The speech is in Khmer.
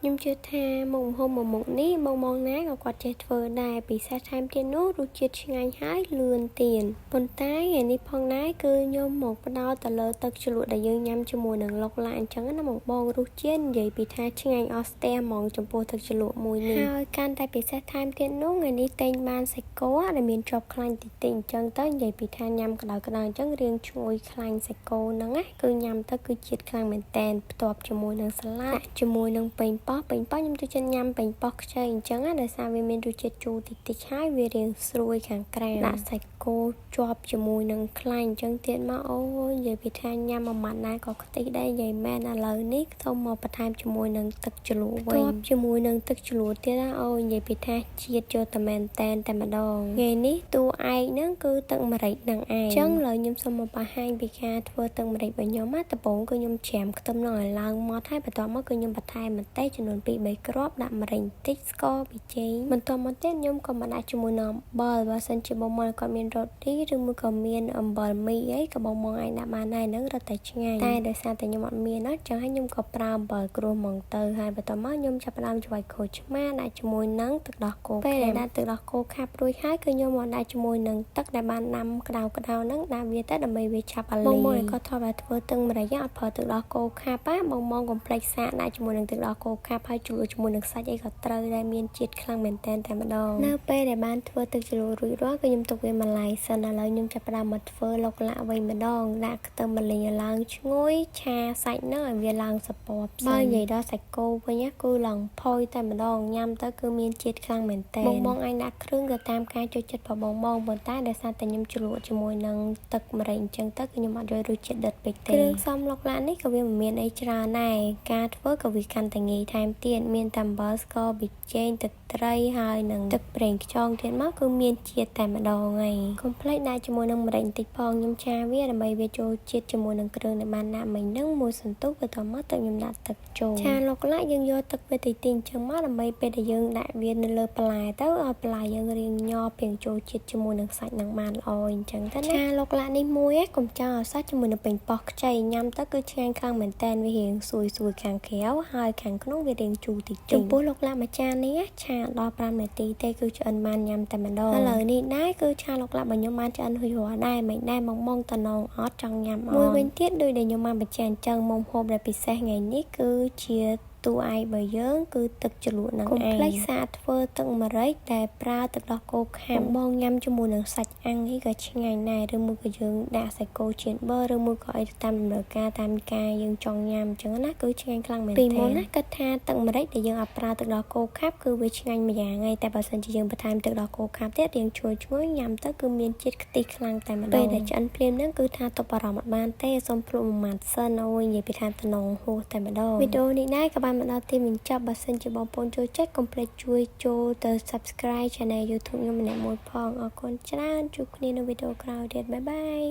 ខ្ញុំជឿថាមុខម្ហូបមួយមុខនេះបងណាក៏គាត់ចេះធ្វើដែរពិសេសថែមទៀតនោះរសជាតិឆ្ងាញ់ហើយលឿនទៀតប៉ុន្តែថ្ងៃនេះផងដែរគឺខ្ញុំមកផ្ដោតទៅលើទឹកជ្រលក់ដែលយើងញ៉ាំជាមួយនឹងឡុកឡាអញ្ចឹងណាបងរសជាតិនិយាយពីថាឆ្ងាញ់អស់ស្ទះហ្មងចំពោះទឹកជ្រលក់មួយនេះហើយកាន់តែពិសេសថែមទៀតនោះថ្ងៃនេះតែងបានសាច់គោដែលមានជាប់ខ្លាញ់តិចៗអញ្ចឹងទៅនិយាយពីថាញ៉ាំក្តៅអញ្ចឹងរៀងឈ្ងុយខ្លាញ់សាច់គោហ្នឹងណាគឺញ៉ាំទៅគឺជាតិខ្លាំងមែនតែនផ្ទាប់ជាមួយនឹងសាឡាត់ជាមួយនឹងប៉េងប៉ោះខ្ញុំទៅចិនញ៉ាំប៉េងប៉ោះខ្ចីអញ្ចឹងណាដោយសារវាមានរសជាតិជូរតិចហើយវារៀងស្រួយខាងក្រៅដាក់សាច់គោជាប់ជាមួយនឹងខ្លាញ់អញ្ចឹងទៀតមកអូយនិយាយពីថាញ៉ាំមួយម៉ាត់ណាក៏ខ្ទិះដែរនិយាយមែនឥឡូវនេះទៅមកបន្ថែមជាមួយនឹងទឹកជ្រលក់វិញជាមួយនឹងទឹកជ្រលក់ទៀតណាអូយនិយាយពីថាជាតិចូលតែមែនតែនតែម្ដងថ្ងៃនេះតួឯកហ្នឹងគឺទឹកម្រេចនឹងឯងអញ្ចឹងឥឡូវខ្ញុំសូមមកបង្ហាញពីការធ្វើទឹកម្រេចរបស់ខ្ញុំណាដំបូងគឺខ្ញុំច្រាមខ្ទឹមនោះឲ្យឡើងម៉ត់ហើយបន្ទាប់មកគឺខ្ញុំបន្ថែមម្ទេសចំនួន2-3 គ្រាប់ដាក់ម្រេចបន្តិចស្ករប៊ីចេងបន្ទាប់មកទៀតខ្ញុំក៏មកដាក់ជាមួយនឹងអំបិលបើសិនជាបងមកគាត់មានរ៉ូឌីឬមួយក៏មានអំបិលមីអីក៏បងមកអាចដាក់បានដែរនឹងរត់តែឆ្ងាញ់តែដោយសារតែខ្ញុំអត់មានណាចឹងហើយខ្ញុំក៏ប្រើអំបិលក្រួសហ្មងទៅហើយបន្ទាប់មកខ្ញុំចាប់ផ្ដើមច្របាច់ក្រូចឆ្មាដាក់ជាមួយនឹងទឹកដោះគោពេលដែលដាក់ទឹកដោះគោខាប់រួចហើយគឺខ្ញុំមកដាក់ជាមួយនឹងទឹកដែលបានដាំក្តៅហ្នឹងដាក់វាទៅដើម្បីវាឆាប់អាលីបងមកគាត់ថតឲ្យធ្វើទឹកម្រេចអត់ប្រើទឹកដោះគោខាប់ណាបងកុំភ្លេចសាកដាក់ជាមួយនឹងទឹកដោះគោខាប់ហើយជ្រលក់ជាមួយនឹងសាច់អីក៏ត្រូវដែរមានជាតិខ្លាំងមែនតែនតែម្ដងនៅពេលដែលបានធ្វើទឹកជ្រលក់រួចរាល់គឺខ្ញុំទុកវាមួយឡែកសិនឥឡូវខ្ញុំចាប់ផ្ដើមមកធ្វើឡុកឡាក់វិញម្ដងដាក់ខ្ទឹមម្លីងឡើងឈ្ងុយឆាសាច់ហ្នឹងឲ្យវាឡើងសពបបើនិយាយដល់សាច់គោវិញគឺឡើងផុយតែម្ដងញ៉ាំទៅគឺមានជាតិខ្លាំងមែនតែនបងអាចដាក់គ្រឿងទៅតាមការចូលចិត្តរបស់បងប៉ុន្តែដោយសារតែខ្ញុំជ្រលក់ជាមួយនឹងទឹកម្រេចអញ្ចឹងទៅគឺខ្ញុំអត់យករសជាតិដិតពេកទេគ្រឿងផ្សំឡុកឡាក់នេះក៏វាមិនមានអីច្រើនដែរការធ្វើក៏វាកាន់តែងាយថែមទៀតមានតែអំបិលស្ករប៊ីចេងទឹកត្រីហើយនឹងទឹកប្រេងខ្យងទៀតមកគឺមានជាតិតែម្ដងហើយកុំភ្លេចដាក់ជាមួយនឹងម្រេចបន្តិចផងខ្ញុំឆាវាដើម្បីវាចូលជាតិជាមួយនឹងគ្រឿងដែលបានដាក់មិញហ្នឹងមួយសន្ទុះបន្ទាប់មកទឹកខ្ញុំដាក់ទឹកចូលឆាឡុកឡាក់យើងយកទឹកវាតិចៗអញ្ចឹងមកដើម្បីពេលដែលយើងដាក់វានៅលើបន្លែទៅឲ្យបន្លែយើងរៀងញ័រពេញចូលជាតិជាមួយនឹងសាច់នឹងបានល្អអញ្ចឹងទៅណាឆាឡុកឡាក់នេះមួយកុំចោលឲ្យសោះជាមួយនឹងប៉េងប៉ោះខ្ចីញ៉ាំទៅគឺឆ្ងាញ់ខ្លាំងមែនតែនវារៀងស្រួយខាងក្រៅហើយខាងក្នុងវារៀងជូរតិចចំពោះឡុកឡាក់មួយចាននេះឆាដល់5នាទីទេគឺឆ្អិនបានញ៉ាំតែម្ដងឥឡូវនេះដែរគឺឆាឡុកឡាក់របស់ខ្ញុំបានឆ្អិនរួចរាល់ដែរមិនដែរមកតំណងអត់ចង់ញ៉ាំអត់មួយវិញទៀតដូចដែលខ្ញុំបានបញ្ជាក់អញ្ចឹងមុខម្ហូបដែលពិសេសថ្ងៃនេះគឺជាតួឯករបស់យើងគឺទឹកជ្រលក់នឹងឯងកុំភ្លេចសាកធ្វើទឹកម្រេចដែលប្រើទឹកដោះគោខាប់បងញ៉ាំជាមួយនឹងសាច់អាំងនេះក៏ឆ្ងាញ់ដែរឬមួយក៏យើងដាក់សាច់គោចៀនប៊ឺឬមួយក៏អីតាមតម្រូវការតាមការយើងចង់ញ៉ាំអញ្ចឹងណាគឺឆ្ងាញ់ខ្លាំងមែនទែនពីមុនណាគិតថាទឹកម្រេចដែលយើងអត់ប្រើទឹកដោះគោខាប់គឺវាឆ្ងាញ់ម្យ៉ាងហើយតែបើសិនជាយើងបន្ថែមទឹកដោះគោខាប់ទៀតរៀងឈ្ងុយញ៉ាំទៅគឺមានជាតិខ្ទិះខ្លាំងតែម្ដងពេលដែលឆ្អិនភ្លាមហ្នឹងគឺថាទប់អារម្មណ៍អត់បានទេសូមភ្លក់មួយម៉ាត់សិនអូយនិយាយពីថាតំណងហួសតែម្ដងវីដេអូនេះដែរក៏បានមកដល់ទីបញ្ចប់បើសិនជាបងប្អូនចូលចិត្តកុំភ្លេចជួយចូលទៅ Subscribe Channel YouTube ខ្ញុំម្នាក់មួយផងអរគុណច្រើនជួបគ្នានៅវីដេអូក្រោយទៀតបាយបាយ